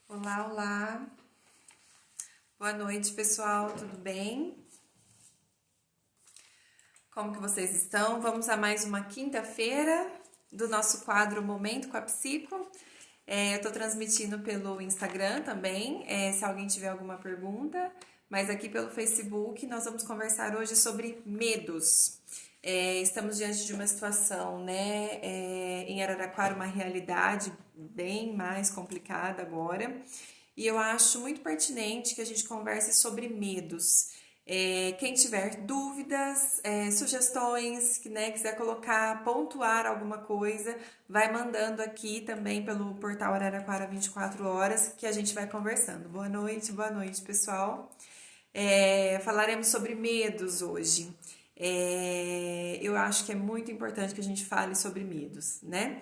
Olá, olá. Boa noite, pessoal. Tudo bem? Como que vocês estão? Vamos a mais uma quinta-feira do nosso quadro Momento com a Psico. Eu tô transmitindo pelo Instagram também, se alguém tiver alguma pergunta. Mas aqui pelo Facebook nós vamos conversar hoje sobre medos. Estamos diante de uma situação, né, em Araraquara, uma realidade bem mais complicada agora. E eu acho muito pertinente que a gente converse sobre medos. Quem tiver dúvidas, sugestões, que né, quiser colocar, pontuar alguma coisa, vai mandando aqui também pelo portal Araraquara 24 horas que a gente vai conversando. Boa noite, pessoal. Falaremos sobre medos hoje. Eu acho que é muito importante que a gente fale sobre medos, né?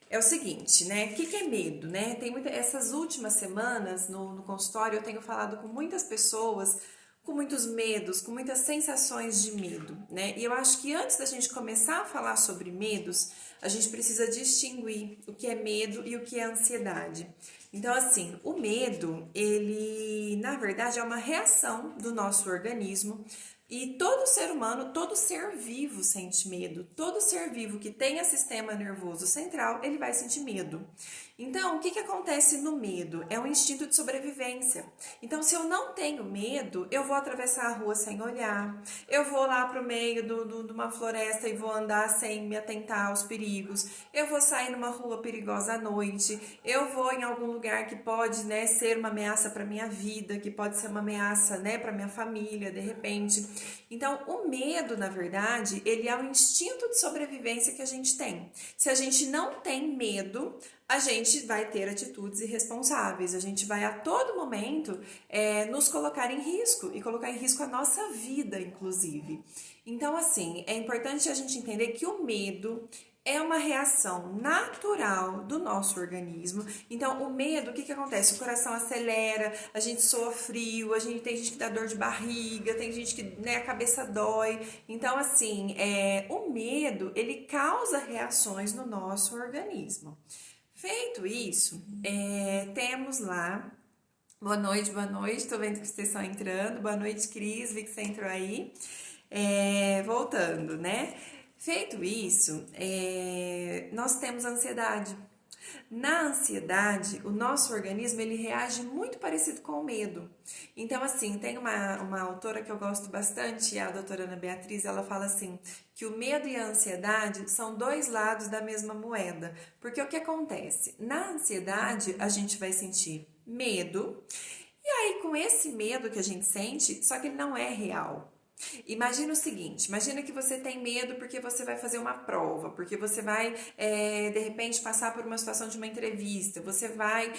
É o seguinte, né? O que é medo, né? Essas últimas semanas no consultório eu tenho falado com muitas pessoas com muitos medos, com muitas sensações de medo, né? E eu acho que antes da gente começar a falar sobre medos, a gente precisa distinguir o que é medo e o que é ansiedade. Então, assim, o medo, ele, na verdade, é uma reação do nosso organismo e todo ser humano, todo ser vivo sente medo. Todo ser vivo que tenha sistema nervoso central, ele vai sentir medo. Então, o que acontece no medo? É um instinto de sobrevivência. Então, se eu não tenho medo, eu vou atravessar a rua sem olhar, eu vou lá para o meio de uma floresta e vou andar sem me atentar aos perigos, eu vou sair numa rua perigosa à noite, eu vou em algum lugar que pode, né, ser uma ameaça para minha vida, que pode ser uma ameaça, né, para minha família, de repente. Então, o medo, na verdade, ele é um instinto de sobrevivência que a gente tem. Se a gente não tem medo, a gente vai ter atitudes irresponsáveis, a gente vai a todo momento nos colocar em risco e colocar em risco a nossa vida, inclusive. Então, assim, é importante a gente entender que o medo é uma reação natural do nosso organismo. Então, o medo, o que acontece? O coração acelera, a gente soa frio, tem gente que dá dor de barriga, tem gente que né, a cabeça dói. Então, assim, o medo, ele causa reações no nosso organismo. Feito isso, temos lá. Boa noite, tô vendo que vocês estão entrando. Boa noite, Cris, vi que você entrou aí. Voltando, né? Feito isso, nós temos ansiedade. Na ansiedade, o nosso organismo ele reage muito parecido com o medo. Então, assim, tem uma autora que eu gosto bastante, a doutora Ana Beatriz, ela fala assim, que o medo e a ansiedade são dois lados da mesma moeda. Porque o que acontece? Na ansiedade, a gente vai sentir medo, e aí com esse medo que a gente sente, só que ele não é real. Imagina o seguinte, imagina que você tem medo porque você vai fazer uma prova, porque você vai, de repente, passar por uma situação de uma entrevista, você vai,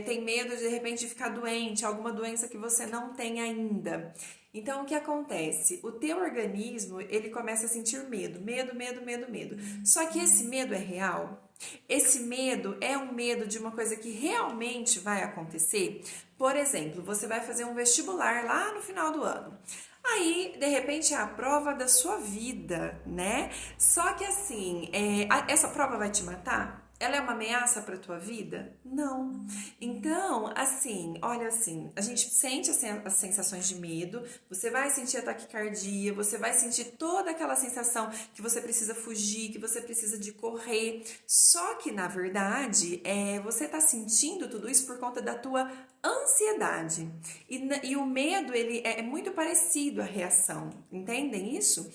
tem medo de repente de ficar doente, alguma doença que você não tem ainda. Então, o que acontece? O teu organismo, ele começa a sentir medo. Só que esse medo é real? Esse medo é um medo de uma coisa que realmente vai acontecer? Por exemplo, você vai fazer um vestibular lá no final do ano. Aí, de repente, é a prova da sua vida, né? Só que assim, essa prova vai te matar? Ela é uma ameaça para tua vida? Não. Então, assim, olha assim, a gente sente as sensações de medo, você vai sentir a taquicardia, você vai sentir toda aquela sensação que você precisa fugir, que você precisa de correr. Só que, na verdade, você tá sentindo tudo isso por conta da tua ansiedade. E o medo, ele é muito parecido à reação, entendem isso?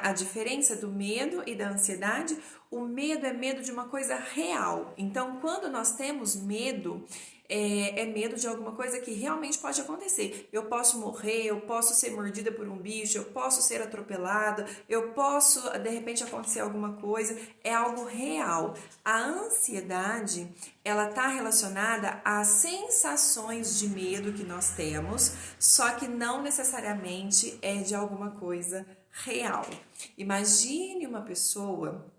A diferença do medo e da ansiedade, o medo é medo de uma coisa real. Então, quando nós temos medo, é medo de alguma coisa que realmente pode acontecer. Eu posso morrer, eu posso ser mordida por um bicho, eu posso ser atropelada, eu posso, de repente, acontecer alguma coisa. É algo real. A ansiedade, ela está relacionada às sensações de medo que nós temos, só que não necessariamente é de alguma coisa real. Imagine uma pessoa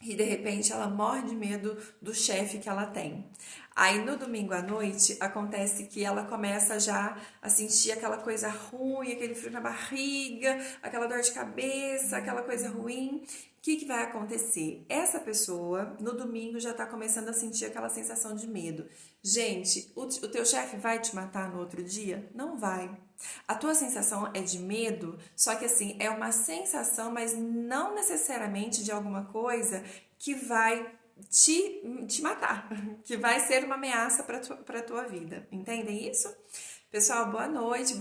e de repente ela morre de medo do chefe que ela tem. Aí no domingo à noite acontece que ela começa já a sentir aquela coisa ruim, aquele frio na barriga, aquela dor de cabeça, aquela coisa ruim. O que vai acontecer? Essa pessoa no domingo já está começando a sentir aquela sensação de medo. Gente, o teu chefe vai te matar no outro dia? Não vai. A tua sensação é de medo, só que assim, é uma sensação, mas não necessariamente de alguma coisa que vai te matar, que vai ser uma ameaça para a tua vida. Entendem isso? Pessoal, boa noite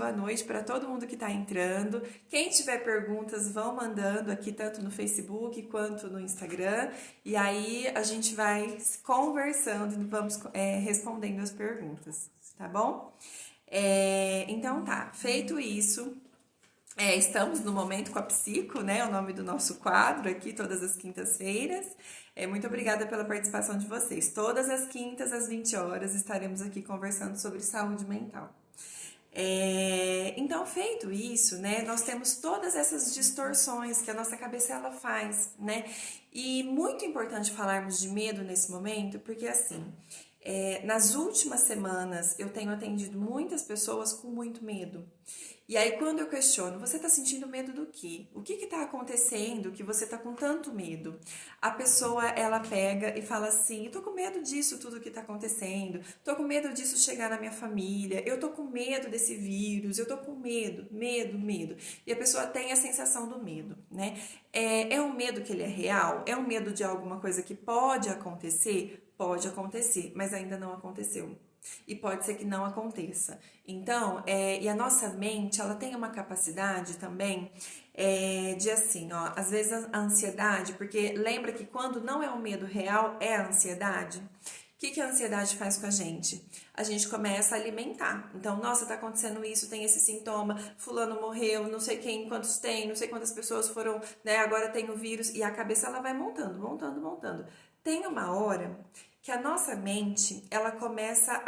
para todo mundo que está entrando. Quem tiver perguntas, vão mandando aqui tanto no Facebook quanto no Instagram. E aí a gente vai conversando e vamos respondendo as perguntas, tá bom? Então tá, feito isso, estamos no Momento com a Psico, né? É o nome do nosso quadro aqui, todas as quintas-feiras. Muito obrigada pela participação de vocês. Todas as quintas, às 20 horas, estaremos aqui conversando sobre saúde mental. Então, feito isso, né, nós temos todas essas distorções que a nossa cabeça ela faz, né? E muito importante falarmos de medo nesse momento, porque assim, nas últimas semanas eu tenho atendido muitas pessoas com muito medo. E aí quando eu questiono, você está sentindo medo do quê? O que está acontecendo que você está com tanto medo? A pessoa, ela pega e fala assim, eu tô com medo disso tudo que está acontecendo, tô com medo disso chegar na minha família, eu tô com medo desse vírus, eu tô com medo. E a pessoa tem a sensação do medo, né? É um medo que ele é real? É um medo de alguma coisa que pode acontecer? Pode acontecer, mas ainda não aconteceu. E pode ser que não aconteça. Então, e a nossa mente, ela tem uma capacidade também de assim, ó, às vezes a ansiedade, porque lembra que quando não é um medo real, é a ansiedade. O que a ansiedade faz com a gente? A gente começa a alimentar. Então, nossa, tá acontecendo isso, tem esse sintoma, fulano morreu, não sei quem, quantos tem, não sei quantas pessoas foram, né, agora tem o vírus, e a cabeça ela vai montando. Tem uma hora que a nossa mente, ela começa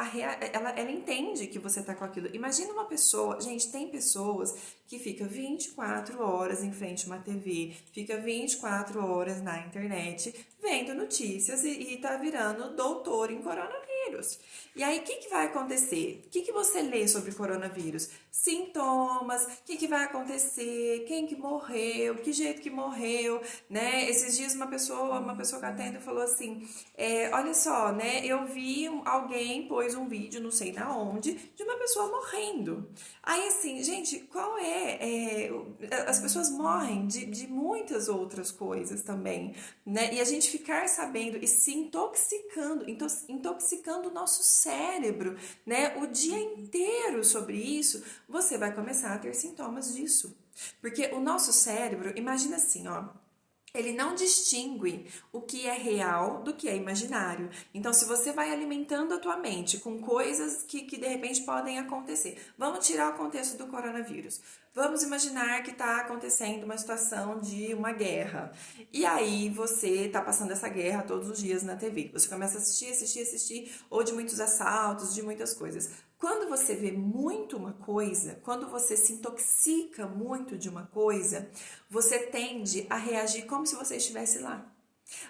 ela entende que você tá com aquilo. Imagina uma pessoa, gente, tem pessoas que fica 24 horas em frente a uma TV, fica 24 horas na internet, vendo notícias e tá virando doutor em coronavírus. E aí, o que vai acontecer? O que você lê sobre coronavírus? Sintomas, o que vai acontecer, quem que morreu, que jeito que morreu, né? Esses dias uma pessoa que atende falou assim, olha só, né, eu vi alguém pôs um vídeo, não sei na onde, de uma pessoa morrendo. Aí assim, gente, qual as pessoas morrem de muitas outras coisas também, né? E a gente ficar sabendo e se intoxicando o nosso cérebro, né, o dia inteiro sobre isso, você vai começar a ter sintomas disso. Porque o nosso cérebro, imagina assim, ó, ele não distingue o que é real do que é imaginário. Então, se você vai alimentando a tua mente com coisas que de repente podem acontecer, vamos tirar o contexto do coronavírus. Vamos imaginar que está acontecendo uma situação de uma guerra. E aí você está passando essa guerra todos os dias na TV. Você começa a assistir, ou de muitos assaltos, de muitas coisas. Quando você vê muito uma coisa, quando você se intoxica muito de uma coisa, você tende a reagir como se você estivesse lá.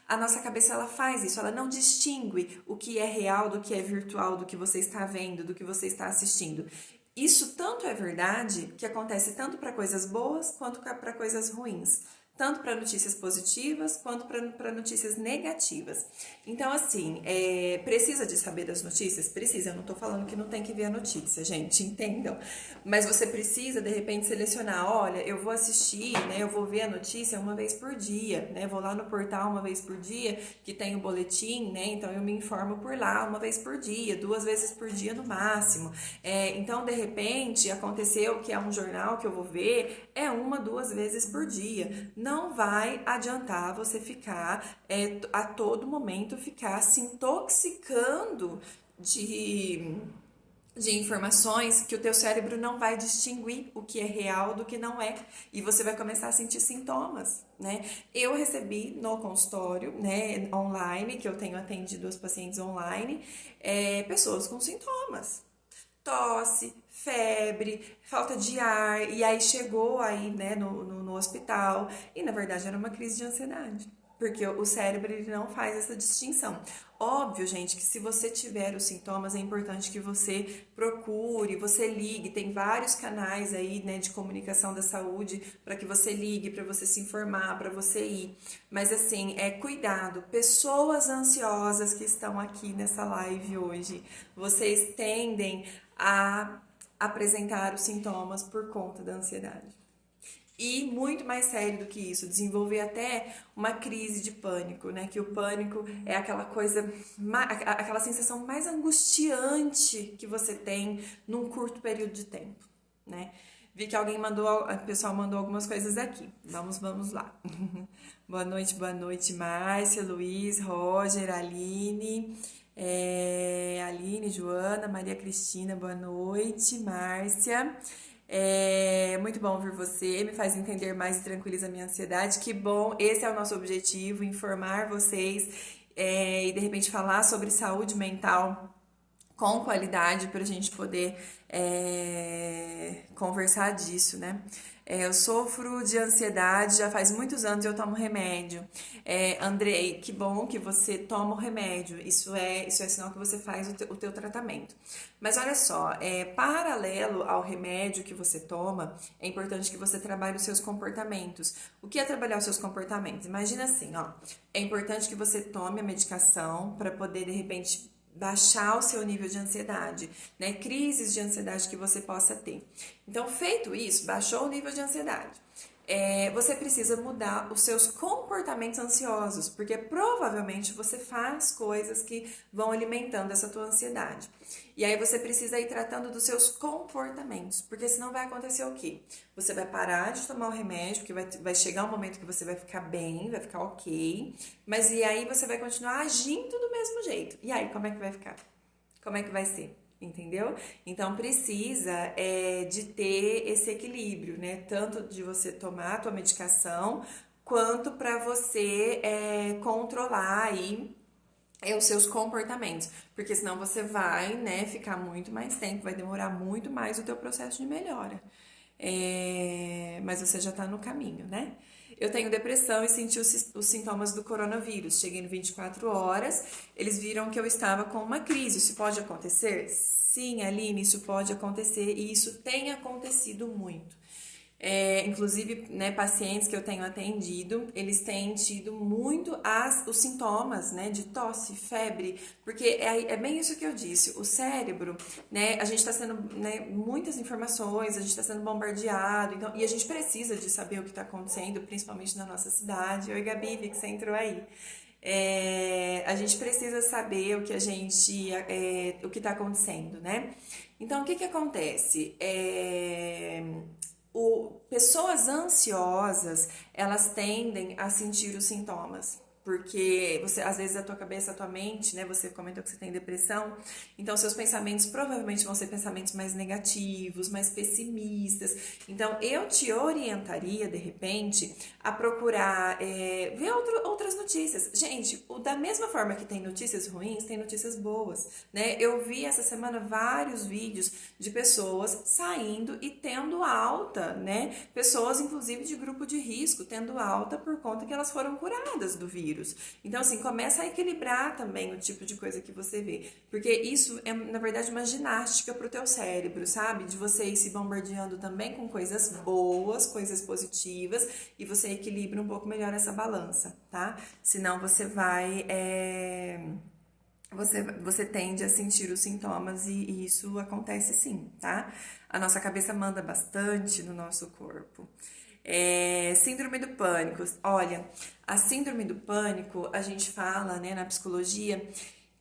A nossa cabeça ela faz isso, ela não distingue o que é real do que é virtual, do que você está vendo, do que você está assistindo. Isso tanto é verdade que acontece tanto para coisas boas quanto para coisas ruins. Tanto para notícias positivas quanto para notícias negativas. Então, assim, precisa de saber das notícias? Precisa. Eu não tô falando que não tem que ver a notícia, gente, entendam. Mas você precisa, de repente, selecionar, olha, eu vou assistir, né, eu vou ver a notícia uma vez por dia, né, vou lá no portal uma vez por dia, que tem o boletim, né, então eu me informo por lá uma vez por dia, 2 vezes por dia no máximo. Então, de repente, aconteceu que é um jornal que eu vou ver, 1, 2 vezes por dia. Não vai adiantar você ficar, a todo momento, ficar se intoxicando de informações que o teu cérebro não vai distinguir o que é real do que não é. E você vai começar a sentir sintomas, né? Eu recebi no consultório, né, online, que eu tenho atendido os pacientes online, pessoas com sintomas. Tosse, febre, falta de ar, e aí chegou aí, né, no hospital, e na verdade era uma crise de ansiedade. porque o cérebro ele não faz essa distinção. Óbvio, gente, que se você tiver os sintomas, é importante que você procure, você ligue. Tem vários canais aí, né, de comunicação da saúde para que você ligue, para você se informar, para você ir. Mas assim, cuidado. Pessoas ansiosas que estão aqui nessa live hoje, vocês tendem a apresentar os sintomas por conta da ansiedade. E muito mais sério do que isso, desenvolver até uma crise de pânico, né? Que o pânico é aquela coisa, aquela sensação mais angustiante que você tem num curto período de tempo, né? Vi que alguém o pessoal mandou algumas coisas aqui. Vamos lá. Boa noite, Márcia, Luiz, Roger, Aline, Aline, Joana, Maria Cristina, boa noite, Márcia. Muito bom ouvir você, me faz entender mais e tranquiliza a minha ansiedade. Que bom, esse é o nosso objetivo, informar vocês e de repente falar sobre saúde mental com qualidade para a gente poder conversar disso, né? Eu sofro de ansiedade já faz muitos anos e eu tomo remédio. Andrei, que bom que você toma o remédio. Isso é sinal que você faz o teu tratamento. Mas olha só, paralelo ao remédio que você toma, é importante que você trabalhe os seus comportamentos. O que é trabalhar os seus comportamentos? Imagina assim, ó, é importante que você tome a medicação para poder, de repente, baixar o seu nível de ansiedade, né? Crises de ansiedade que você possa ter. Então, feito isso, baixou o nível de ansiedade. Você precisa mudar os seus comportamentos ansiosos, porque provavelmente você faz coisas que vão alimentando essa tua ansiedade. E aí você precisa ir tratando dos seus comportamentos, porque senão vai acontecer o quê? Você vai parar de tomar o remédio, porque vai chegar um momento que você vai ficar bem, vai ficar ok, mas e aí você vai continuar agindo do mesmo jeito. E aí, como é que vai ficar? Como é que vai ser? Entendeu? Então precisa de ter esse equilíbrio, né? Tanto de você tomar a tua medicação, quanto para você controlar aí os seus comportamentos, porque senão você vai, né, ficar muito mais tempo, vai demorar muito mais o teu processo de melhora. Mas você já tá no caminho, né? Eu tenho depressão e senti os sintomas do coronavírus. Cheguei no 24 horas, eles viram que eu estava com uma crise. Isso pode acontecer? Sim, Aline, isso pode acontecer e isso tem acontecido muito. Inclusive, né, pacientes que eu tenho atendido, eles têm tido muito os sintomas, né, de tosse, febre, porque é bem isso que eu disse, o cérebro, né, a gente está sendo, né, muitas informações, a gente está sendo bombardeado, então, e a gente precisa de saber o que está acontecendo, principalmente na nossa cidade. Oi, Gabi, vi que você entrou aí. A gente precisa saber o que o que está acontecendo, né? Então, o que acontece? Pessoas ansiosas, elas tendem a sentir os sintomas, porque você, às vezes, a tua cabeça, a tua mente, né, você comentou que você tem depressão, então seus pensamentos provavelmente vão ser pensamentos mais negativos, mais pessimistas. Então, eu te orientaria, de repente, a procurar ver outras notícias. Gente, da mesma forma que tem notícias ruins, tem notícias boas, né? Eu vi essa semana vários vídeos de pessoas saindo e tendo alta, né? Pessoas, inclusive, de grupo de risco, tendo alta por conta que elas foram curadas do vírus. Então, assim, começa a equilibrar também o tipo de coisa que você vê. Porque isso é, na verdade, uma ginástica pro teu cérebro, sabe? De você ir se bombardeando também com coisas boas, coisas positivas, e você equilibra um pouco melhor essa balança, tá? Senão você vai... Você tende a sentir os sintomas e isso acontece sim, tá? A nossa cabeça manda bastante no nosso corpo. Síndrome do pânico. Olha, a síndrome do pânico, a gente fala, né, na psicologia,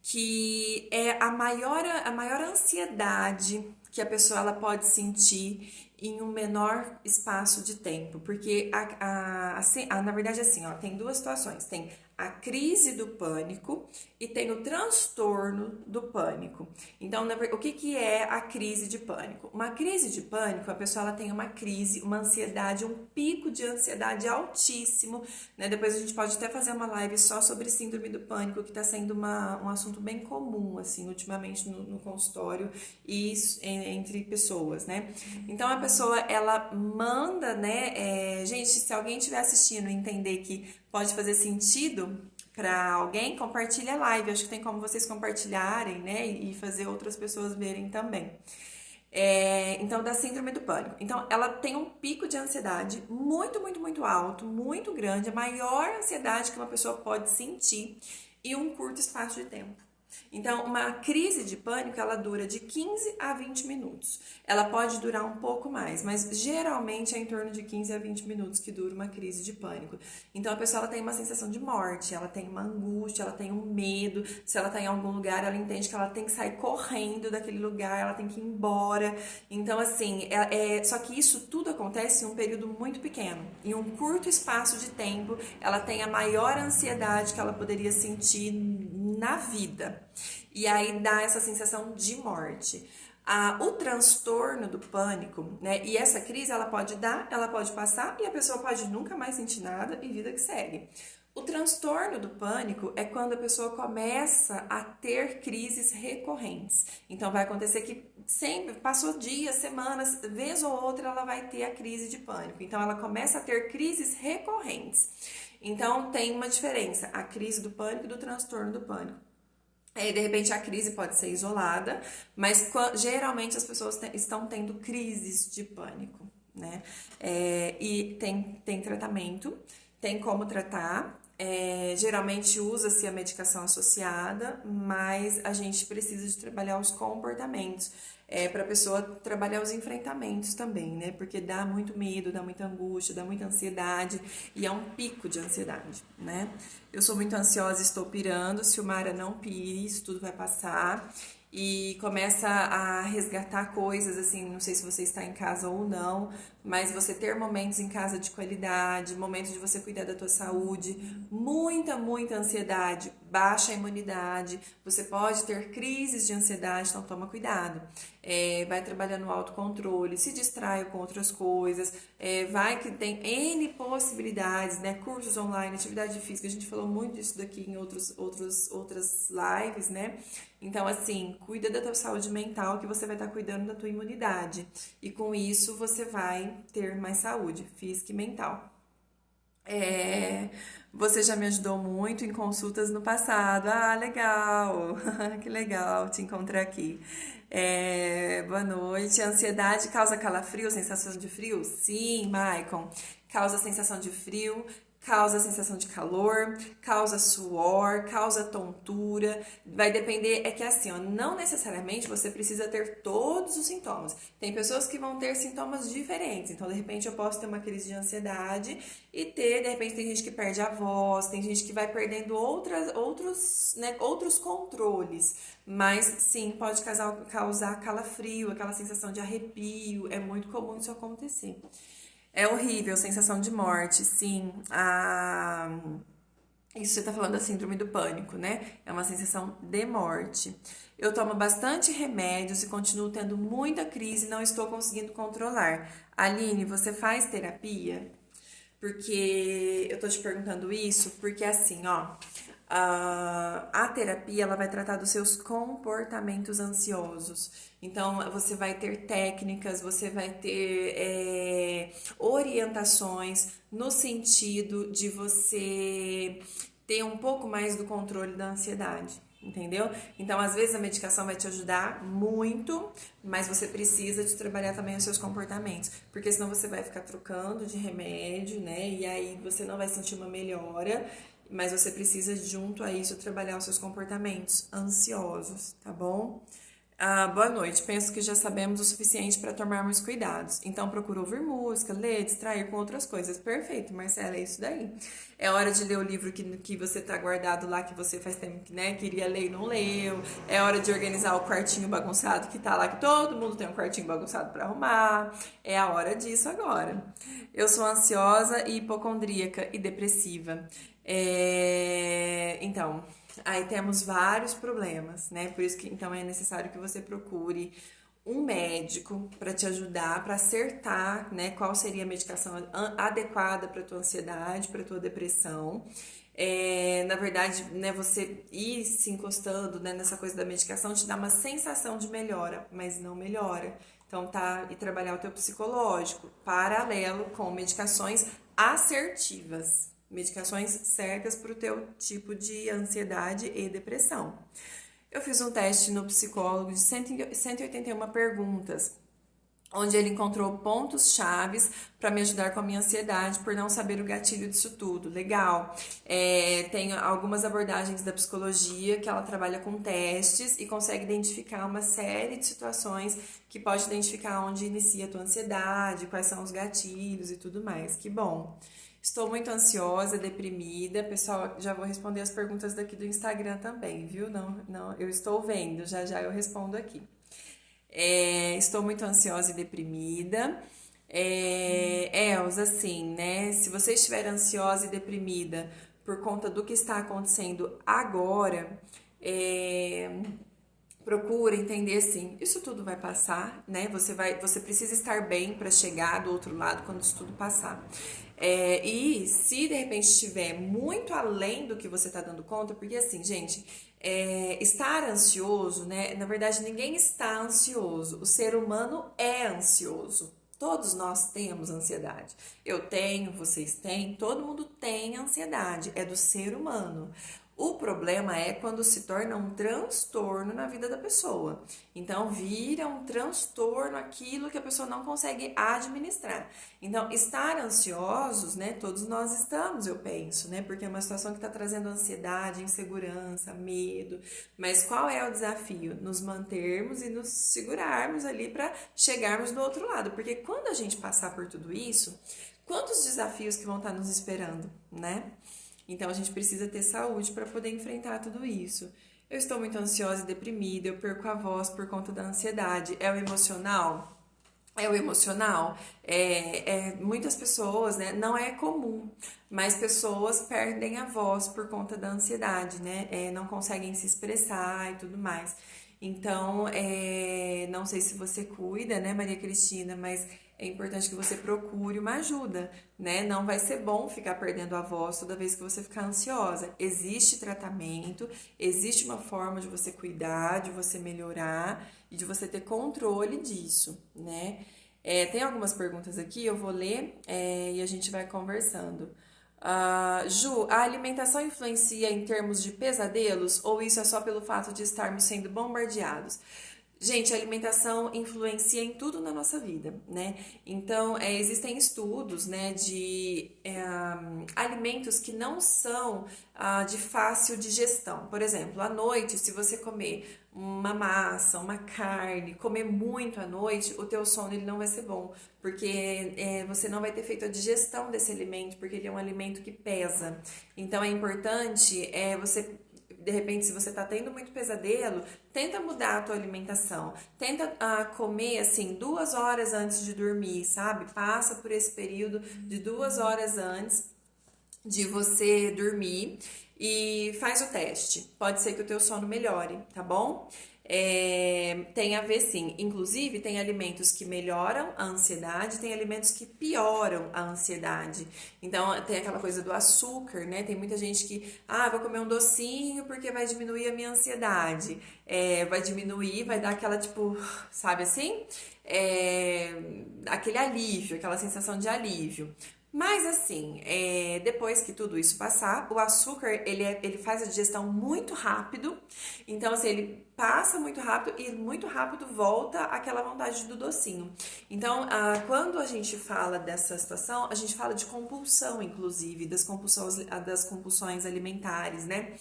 que é a maior ansiedade que a pessoa ela pode sentir em um menor espaço de tempo. Porque, na verdade, assim, ó, tem duas situações. Tem a crise do pânico e tem o transtorno do pânico. Então, o que é a crise de pânico? Uma crise de pânico, a pessoa ela tem uma crise, uma ansiedade, um pico de ansiedade altíssimo, né? Depois a gente pode até fazer uma live só sobre síndrome do pânico, que está sendo um assunto bem comum, assim, ultimamente no consultório e entre pessoas, né? Então, a pessoa, ela manda, né? Gente, se alguém estiver assistindo e entender que pode fazer sentido para alguém, compartilha a live. Acho que tem como vocês compartilharem, né? E fazer outras pessoas verem também. Então, da síndrome do pânico. Então, ela tem um pico de ansiedade muito, muito, muito alto, muito grande, a maior ansiedade que uma pessoa pode sentir em um curto espaço de tempo. Então, uma crise de pânico, ela dura de 15 a 20 minutos. Ela pode durar um pouco mais, mas geralmente é em torno de 15 a 20 minutos que dura uma crise de pânico. Então, a pessoa ela tem uma sensação de morte, ela tem uma angústia, ela tem um medo. Se ela está em algum lugar, ela entende que ela tem que sair correndo daquele lugar, ela tem que ir embora. Então, assim, só que isso tudo acontece em um período muito pequeno. Em um curto espaço de tempo, ela tem a maior ansiedade que ela poderia sentir na vida. E aí dá essa sensação de morte. O transtorno do pânico, né? E essa crise ela pode dar, ela pode passar e a pessoa pode nunca mais sentir nada e vida que segue. O transtorno do pânico é quando a pessoa começa a ter crises recorrentes. Então vai acontecer que sempre, passou dias, semanas, vez ou outra ela vai ter a crise de pânico. Então ela começa a ter crises recorrentes. Então tem uma diferença, a crise do pânico e do transtorno do pânico. De repente a crise pode ser isolada, mas geralmente as pessoas estão tendo crises de pânico, né? E tem tratamento, tem como tratar. Geralmente usa-se a medicação associada, mas a gente precisa de trabalhar os comportamentos. Para a pessoa trabalhar os enfrentamentos também, né? Porque dá muito medo, dá muita angústia, dá muita ansiedade e é um pico de ansiedade, né? Eu sou muito ansiosa, estou pirando, Silmara não pire, isso tudo vai passar. E começa a resgatar coisas, assim, não sei se você está em casa ou não, mas você ter momentos em casa de qualidade, momentos de você cuidar da tua saúde, muita, muita ansiedade, baixa imunidade, você pode ter crises de ansiedade, então toma cuidado. Vai trabalhando no autocontrole, se distrai com outras coisas, vai que tem N possibilidades, né? Cursos online, atividade física, a gente falou muito disso daqui em outras lives, né? Então, assim, cuida da tua saúde mental que você vai estar cuidando da tua imunidade. E com isso você vai ter mais saúde física e mental. Você já me ajudou muito em consultas no passado. Ah, legal! Que legal te encontrar aqui. Boa noite. A ansiedade causa calafrio, sensação de frio? Sim, Maicon. Causa sensação de frio, causa sensação de calor, causa suor, causa tontura. Vai depender, é que assim, ó, não necessariamente você precisa ter todos os sintomas. Tem pessoas que vão ter sintomas diferentes. Então, de repente, eu posso ter uma crise de ansiedade e de repente, tem gente que perde a voz, tem gente que vai perdendo outros controles. Mas sim, pode causar calafrio, aquela sensação de arrepio. É muito comum isso acontecer. É horrível, sensação de morte, sim. Isso você tá falando da síndrome do pânico, né? É uma sensação de morte. Eu tomo bastante remédios e continuo tendo muita crise e não estou conseguindo controlar. Aline, você faz terapia? Porque eu tô te perguntando isso, porque assim, ó, a terapia ela vai tratar dos seus comportamentos ansiosos. Então, você vai ter técnicas, você vai ter orientações no sentido de você ter um pouco mais do controle da ansiedade. Entendeu? Então, às vezes a medicação vai te ajudar muito, mas você precisa de trabalhar também os seus comportamentos, porque senão você vai ficar trocando de remédio, né? E aí você não vai sentir uma melhora, mas você precisa, junto a isso, trabalhar os seus comportamentos ansiosos, tá bom? Boa noite. Penso que já sabemos o suficiente para tomarmos cuidados. Então, procura ouvir música, ler, distrair com outras coisas. Perfeito, Marcela, é isso daí. É hora de ler o livro que você tá guardado lá, que você faz tempo que, né, queria ler e não leu. É hora de organizar o quartinho bagunçado que tá lá, que todo mundo tem um quartinho bagunçado para arrumar. É a hora disso agora. Eu sou ansiosa e hipocondríaca e depressiva. Então, aí temos vários problemas, né? Por isso que então é necessário que você procure um médico para te ajudar, para acertar, né, qual seria a medicação adequada para tua ansiedade, para tua depressão. Na verdade, né, você ir se encostando, né, nessa coisa da medicação te dá uma sensação de melhora, mas não melhora. Então, e trabalhar o teu psicológico paralelo com medicações assertivas, medicações certas para o teu tipo de ansiedade e depressão. Eu fiz um teste no psicólogo de 181 perguntas, onde ele encontrou pontos chaves para me ajudar com a minha ansiedade por não saber o gatilho disso tudo. Legal. Tem algumas abordagens da psicologia que ela trabalha com testes e consegue identificar uma série de situações que pode identificar onde inicia a tua ansiedade, quais são os gatilhos e tudo mais. Que bom. Estou muito ansiosa, deprimida. Pessoal, já vou responder as perguntas daqui do Instagram também, viu? Não, eu estou vendo, já eu respondo aqui. Estou muito ansiosa e deprimida. Elza, assim, né? Se você estiver ansiosa e deprimida por conta do que está acontecendo agora, procura entender assim, isso tudo vai passar, né? Você precisa estar bem para chegar do outro lado quando isso tudo passar. E se de repente estiver muito além do que você está dando conta, porque assim, gente, estar ansioso, né? Na verdade, ninguém está ansioso. O ser humano é ansioso. Todos nós temos ansiedade. Eu tenho, vocês têm, todo mundo tem ansiedade. É do ser humano. O problema é quando se torna um transtorno na vida da pessoa. Então, vira um transtorno aquilo que a pessoa não consegue administrar. Então, estar ansiosos, né? Todos nós estamos, eu penso, né? Porque é uma situação que está trazendo ansiedade, insegurança, medo. Mas qual é o desafio? Nos mantermos e nos segurarmos ali para chegarmos do outro lado. Porque quando a gente passar por tudo isso, quantos desafios que vão estar nos esperando, né? Então, a gente precisa ter saúde para poder enfrentar tudo isso. Eu estou muito ansiosa e deprimida, eu perco a voz por conta da ansiedade. É o emocional? É o emocional? Muitas pessoas, né? Não é comum, mas pessoas perdem a voz por conta da ansiedade, né? Não conseguem se expressar e tudo mais. Então, não sei se você cuida, né, Maria Cristina, mas é importante que você procure uma ajuda, né? Não vai ser bom ficar perdendo a voz toda vez que você ficar ansiosa. Existe tratamento, existe uma forma de você cuidar, de você melhorar e de você ter controle disso, né? Tem algumas perguntas aqui, eu vou ler e a gente vai conversando. Ju, a alimentação influencia em termos de pesadelos ou isso é só pelo fato de estarmos sendo bombardeados? Gente, a alimentação influencia em tudo na nossa vida, né? Então, existem estudos, né, de alimentos que não são de fácil digestão. Por exemplo, à noite, se você comer uma massa, uma carne, comer muito à noite, o teu sono ele não vai ser bom, porque você não vai ter feito a digestão desse alimento, porque ele é um alimento que pesa. Então, é importante você de repente, se você está tendo muito pesadelo, tenta mudar a tua alimentação. Tenta comer, assim, 2 horas antes de dormir, sabe? Passa por esse período de 2 horas antes de você dormir e faz o teste. Pode ser que o teu sono melhore, tá bom? Tem a ver sim, inclusive tem alimentos que melhoram a ansiedade, tem alimentos que pioram a ansiedade. Então tem aquela coisa do açúcar, né? Tem muita gente que, vou comer um docinho porque vai diminuir a minha ansiedade. Vai diminuir, vai dar aquela tipo, sabe assim? Aquele alívio, aquela sensação de alívio. Mas assim, depois que tudo isso passar, o açúcar ele faz a digestão muito rápido, então assim, ele passa muito rápido e muito rápido volta aquela vontade do docinho. Então, quando a gente fala dessa situação, a gente fala de compulsão, inclusive, das compulsões alimentares, né?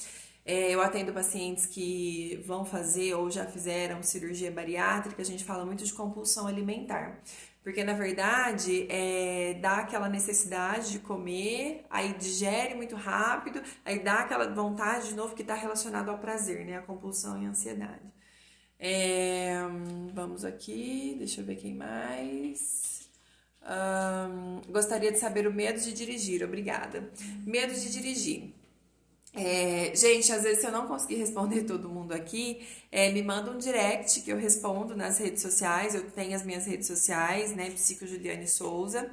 Eu atendo pacientes que vão fazer ou já fizeram cirurgia bariátrica, a gente fala muito de compulsão alimentar. Porque, na verdade, dá aquela necessidade de comer, aí digere muito rápido, aí dá aquela vontade de novo que está relacionado ao prazer, né? A compulsão e a ansiedade. Vamos aqui, deixa eu ver quem mais. Gostaria de saber o medo de dirigir, obrigada. Medo de dirigir. Gente, às vezes se eu não conseguir responder todo mundo aqui, me manda um direct que eu respondo nas redes sociais. Eu tenho as minhas redes sociais, né? Psico Juliane Souza.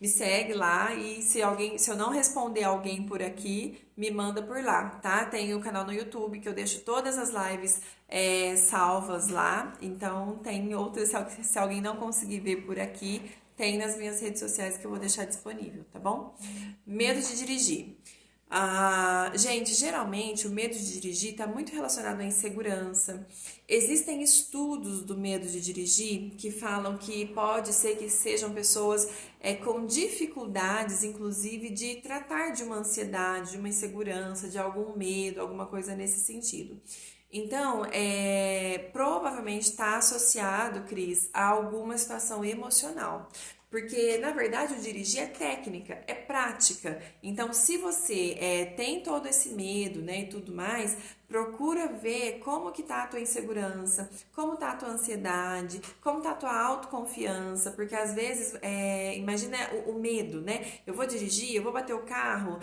Me segue lá e se eu não responder alguém por aqui, me manda por lá, tá? Tem o canal no YouTube que eu deixo todas as lives salvas lá. Então tem outras, se alguém não conseguir ver por aqui, tem nas minhas redes sociais que eu vou deixar disponível, tá bom? Medo de dirigir. Gente, geralmente o medo de dirigir está muito relacionado à insegurança. Existem estudos do medo de dirigir que falam que pode ser que sejam pessoas com dificuldades, inclusive, de tratar de uma ansiedade, de uma insegurança, de algum medo, alguma coisa nesse sentido. Então, provavelmente está associado, Cris, a alguma situação emocional. Porque, na verdade, o dirigir é técnica, é prática. Então, se você tem todo esse medo, né, e tudo mais, procura ver como que tá a tua insegurança, como tá a tua ansiedade, como tá a tua autoconfiança, porque às vezes, imagina o medo, né? Eu vou dirigir, eu vou bater o carro,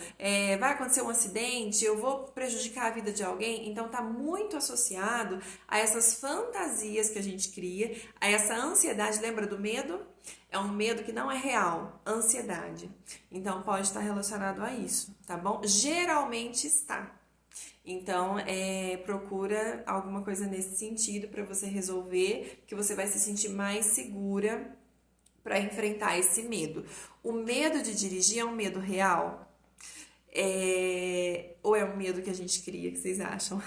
vai acontecer um acidente, eu vou prejudicar a vida de alguém, então tá muito associado a essas fantasias que a gente cria, a essa ansiedade, lembra do medo? É um medo que não é real, ansiedade. Então pode estar relacionado a isso, tá bom? Geralmente está. Então, procura alguma coisa nesse sentido para você resolver, que você vai se sentir mais segura para enfrentar esse medo. O medo de dirigir é um medo real? Ou é um medo que a gente cria, que vocês acham?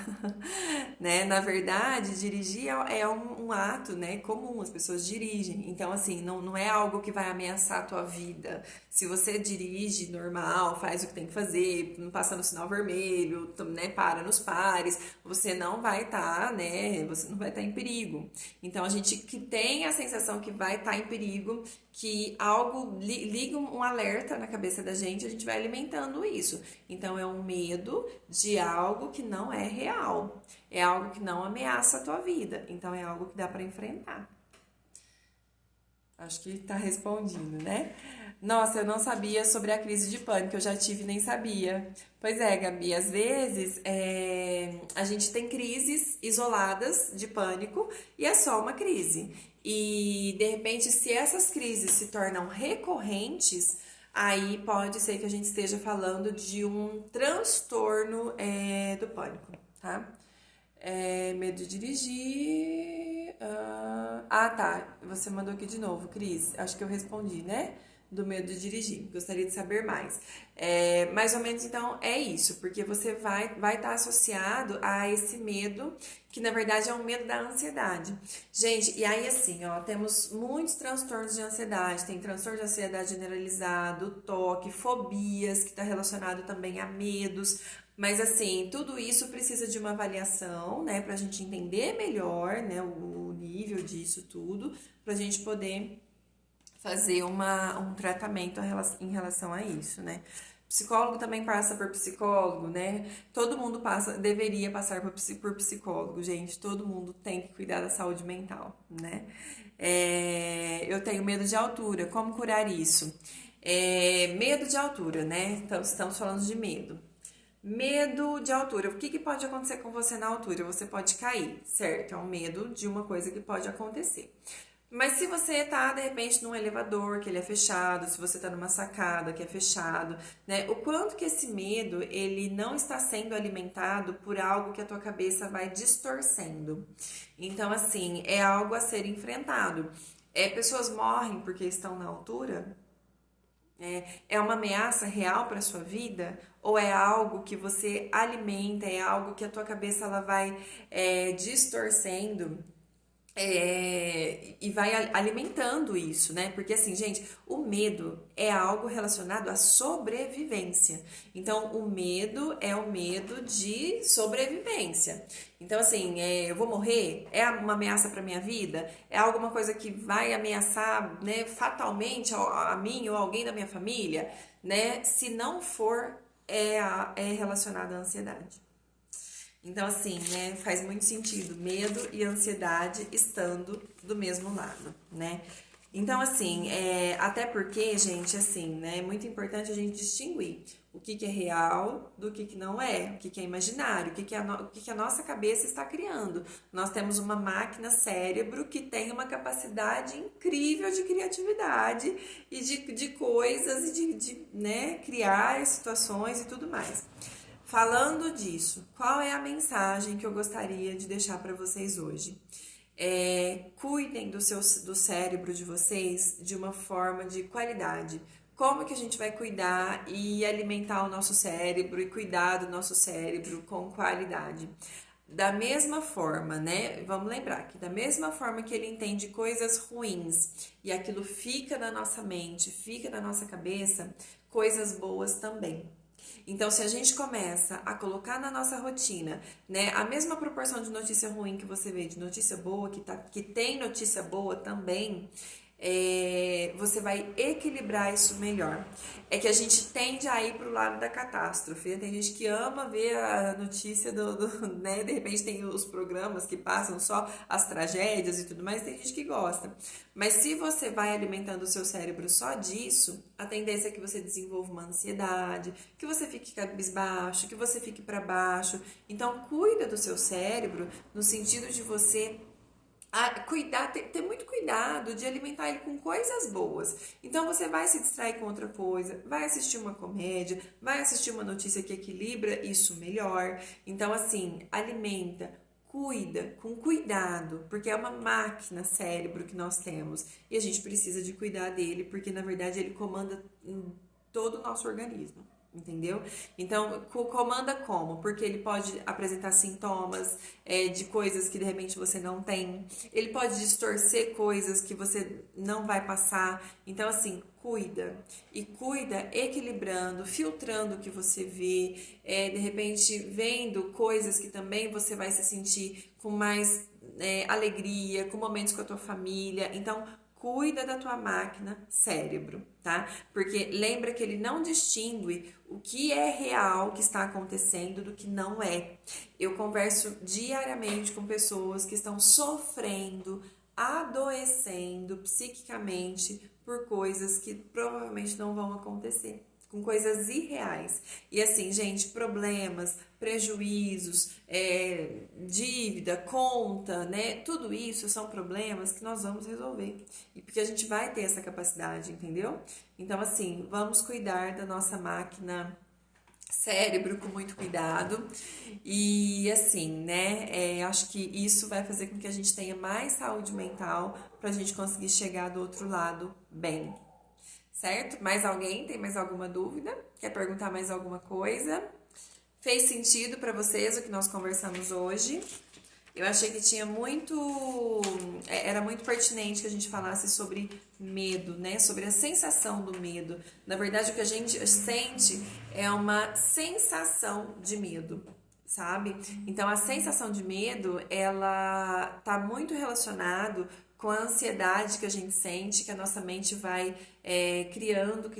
Né? Na verdade, dirigir é um ato, né, comum, as pessoas dirigem. Então, assim, não é algo que vai ameaçar a tua vida. Se você dirige normal, faz o que tem que fazer, não passa no sinal vermelho, né, para nos pares, você não vai estar, né, você não vai estar em perigo. Então, a gente que tem a sensação que vai estar em perigo, que algo liga um alerta na cabeça da gente, a gente vai alimentando isso. Então, é um medo de algo que não é real. É algo que não ameaça a tua vida. Então, é algo que dá para enfrentar. Acho que tá respondido, né? Nossa, eu não sabia sobre a crise de pânico, eu já tive e nem sabia. Pois é, Gabi, às vezes a gente tem crises isoladas de pânico e é só uma crise. E, de repente, se essas crises se tornam recorrentes, aí pode ser que a gente esteja falando de um transtorno do pânico, tá? Medo de dirigir. Tá. Você mandou aqui de novo, Cris. Acho que eu respondi, né? Do medo de dirigir. Gostaria de saber mais. Mais ou menos, então, é isso. Porque você vai estar associado a esse medo, que na verdade é um medo da ansiedade. Gente, e aí assim, ó, temos muitos transtornos de ansiedade. Tem transtorno de ansiedade generalizado, toque, fobias, que está relacionado também a medos. Mas assim, tudo isso precisa de uma avaliação, né, pra gente entender melhor, né, o nível disso tudo, pra gente poder fazer um tratamento em relação a isso, né. Psicólogo também passa por psicólogo, né, todo mundo deveria passar por psicólogo, gente, todo mundo tem que cuidar da saúde mental, né. Eu tenho medo de altura, como curar isso? Medo de altura, né, então estamos falando de medo. Medo de altura. O que pode acontecer com você na altura? Você pode cair, certo? É um medo de uma coisa que pode acontecer. Mas se você tá, de repente, num elevador, que ele é fechado, se você tá numa sacada, que é fechado, né? O quanto que esse medo, ele não está sendo alimentado por algo que a tua cabeça vai distorcendo. Então, assim, é algo a ser enfrentado. Pessoas morrem porque estão na altura? É uma ameaça real para sua vida? Ou é algo que você alimenta, é algo que a tua cabeça ela vai distorcendo e vai alimentando isso, né? Porque assim, gente, o medo é algo relacionado à sobrevivência. Então, o medo é o medo de sobrevivência. Então, assim, eu vou morrer? É uma ameaça para minha vida? É alguma coisa que vai ameaçar, né, fatalmente a mim ou alguém da minha família, né? Se não for, é relacionado à ansiedade. Então, assim, né, faz muito sentido medo e ansiedade estando do mesmo lado, né? Então, assim, até porque, gente, assim, né, é muito importante a gente distinguir o que é real do que não é, o que é imaginário, o que a nossa cabeça está criando. Nós temos uma máquina cérebro que tem uma capacidade incrível de criatividade e de coisas e de né, criar situações e tudo mais. Falando disso, qual é a mensagem que eu gostaria de deixar para vocês hoje? Cuidem do cérebro de vocês de uma forma de qualidade. Como que a gente vai cuidar e alimentar o nosso cérebro e cuidar do nosso cérebro com qualidade? Da mesma forma, né? Vamos lembrar que da mesma forma que ele entende coisas ruins e aquilo fica na nossa mente, fica na nossa cabeça, coisas boas também. Então, se a gente começa a colocar na nossa rotina, né, a mesma proporção de notícia ruim que você vê de notícia boa, que tem notícia boa também, você vai equilibrar isso melhor. É que a gente tende a ir para o lado da catástrofe. Tem gente que ama ver a notícia né? De repente tem os programas que passam só as tragédias e tudo mais, tem gente que gosta. Mas se você vai alimentando o seu cérebro só disso, a tendência é que você desenvolva uma ansiedade, que você fique cabisbaixo, que você fique para baixo. Então, cuida do seu cérebro no sentido de você ter muito cuidado de alimentar ele com coisas boas. Então você vai se distrair com outra coisa, vai assistir uma comédia, vai assistir uma notícia que equilibra isso melhor. Então, assim, alimenta, cuida com cuidado, porque é uma máquina cérebro que nós temos e a gente precisa de cuidar dele, porque na verdade ele comanda todo o nosso organismo. Entendeu? Então, comanda como? Porque ele pode apresentar sintomas de coisas que de repente você não tem. Ele pode distorcer coisas que você não vai passar. Então, assim, cuida. E cuida equilibrando, filtrando o que você vê. De repente, vendo coisas que também você vai se sentir com mais alegria, com momentos com a tua família. Então, cuida da tua máquina cérebro, tá? Porque lembra que ele não distingue o que é real que está acontecendo do que não é. Eu converso diariamente com pessoas que estão sofrendo, adoecendo psiquicamente por coisas que provavelmente não vão acontecer, com coisas irreais. E assim, gente, problemas, prejuízos, dívida, conta, né? Tudo isso são problemas que nós vamos resolver. E porque a gente vai ter essa capacidade, entendeu? Então, assim, vamos cuidar da nossa máquina cérebro com muito cuidado. E assim, né? Acho que isso vai fazer com que a gente tenha mais saúde mental pra gente conseguir chegar do outro lado bem. Certo? Mais alguém? Tem mais alguma dúvida? Quer perguntar mais alguma coisa? Fez sentido para vocês o que nós conversamos hoje? Eu achei que era muito pertinente que a gente falasse sobre medo, né? Sobre a sensação do medo. Na verdade, o que a gente sente é uma sensação de medo, sabe? Então, a sensação de medo, ela tá muito relacionado com a ansiedade que a gente sente, que a nossa mente vai criando,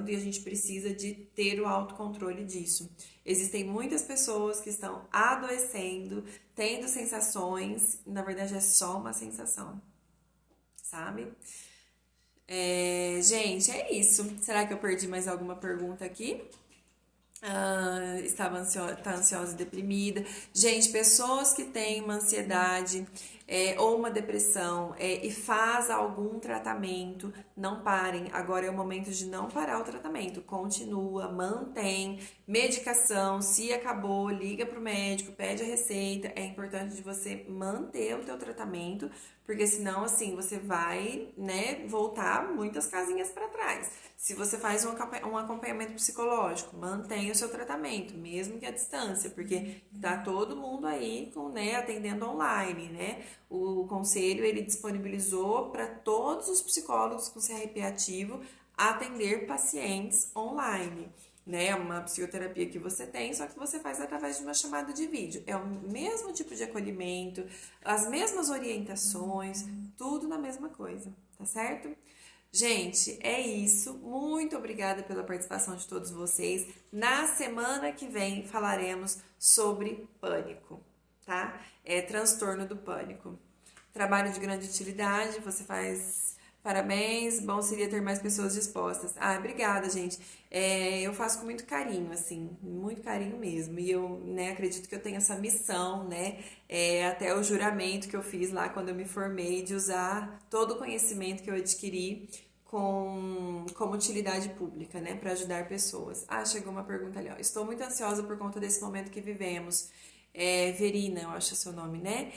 e a gente precisa de ter o autocontrole disso. Existem muitas pessoas que estão adoecendo, tendo sensações, na verdade é só uma sensação, sabe? Gente, é isso. Será que eu perdi mais alguma pergunta aqui? Tá ansiosa e deprimida. Gente, pessoas que têm uma ansiedade ou uma depressão e faz algum tratamento, não parem. Agora é o momento de não parar o tratamento. Continua, mantém. Medicação, se acabou, liga pro médico, pede a receita. É importante de você manter o teu tratamento, porque senão, assim, você vai, né, voltar muitas casinhas para trás. Se você faz um acompanhamento psicológico, mantenha o seu tratamento, mesmo que à distância, porque tá todo mundo aí atendendo online, né? O conselho, ele disponibilizou para todos os psicólogos com CRP ativo atender pacientes online. Né? É uma psicoterapia que você tem, só que você faz através de uma chamada de vídeo. É o mesmo tipo de acolhimento, as mesmas orientações, tudo na mesma coisa, tá certo? Gente, é isso. Muito obrigada pela participação de todos vocês. Na semana que vem falaremos sobre pânico, tá? Transtorno do pânico. Trabalho de grande utilidade, você faz. Parabéns, bom seria ter mais pessoas dispostas. Obrigada, gente. Eu faço com muito carinho, assim, muito carinho mesmo. E eu, acredito que eu tenho essa missão, até o juramento que eu fiz lá quando eu me formei, de usar todo o conhecimento que eu adquiri como utilidade pública, para ajudar pessoas. Chegou uma pergunta ali, ó. Estou muito ansiosa por conta desse momento que vivemos. Verina, eu acho o seu nome, né?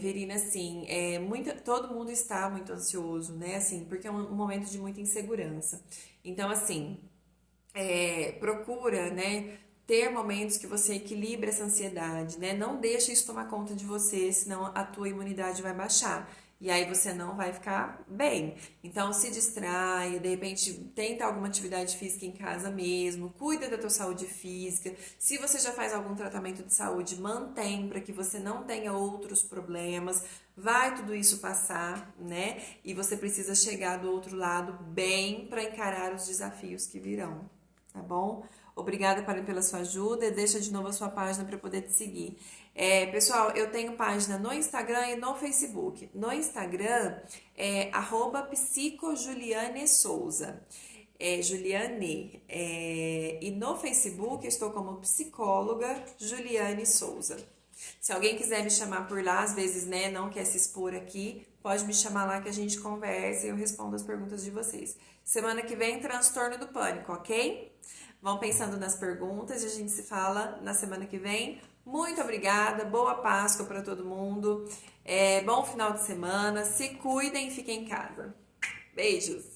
Verina, assim, todo mundo está muito ansioso, né? Assim, porque é um momento de muita insegurança. Então, assim, procura, né, ter momentos que você equilibre essa ansiedade, né? Não deixa isso tomar conta de você, senão a tua imunidade vai baixar. E aí você não vai ficar bem. Então se distraia, de repente tenta alguma atividade física em casa mesmo, cuida da tua saúde física. Se você já faz algum tratamento de saúde, mantém para que você não tenha outros problemas. Vai tudo isso passar, né? E você precisa chegar do outro lado bem para encarar os desafios que virão, tá bom? Obrigada pela sua ajuda. Deixa de novo a sua página para eu poder te seguir. Pessoal, eu tenho página no Instagram e no Facebook. No Instagram é @psicojulianesouza. Juliane. E no Facebook eu estou como psicóloga Juliane Souza. Se alguém quiser me chamar por lá, às vezes, né, não quer se expor aqui, pode me chamar lá que a gente conversa e eu respondo as perguntas de vocês. Semana que vem, transtorno do pânico, ok? Vão pensando nas perguntas e a gente se fala na semana que vem. Muito obrigada, boa Páscoa para todo mundo, bom final de semana, se cuidem e fiquem em casa. Beijos!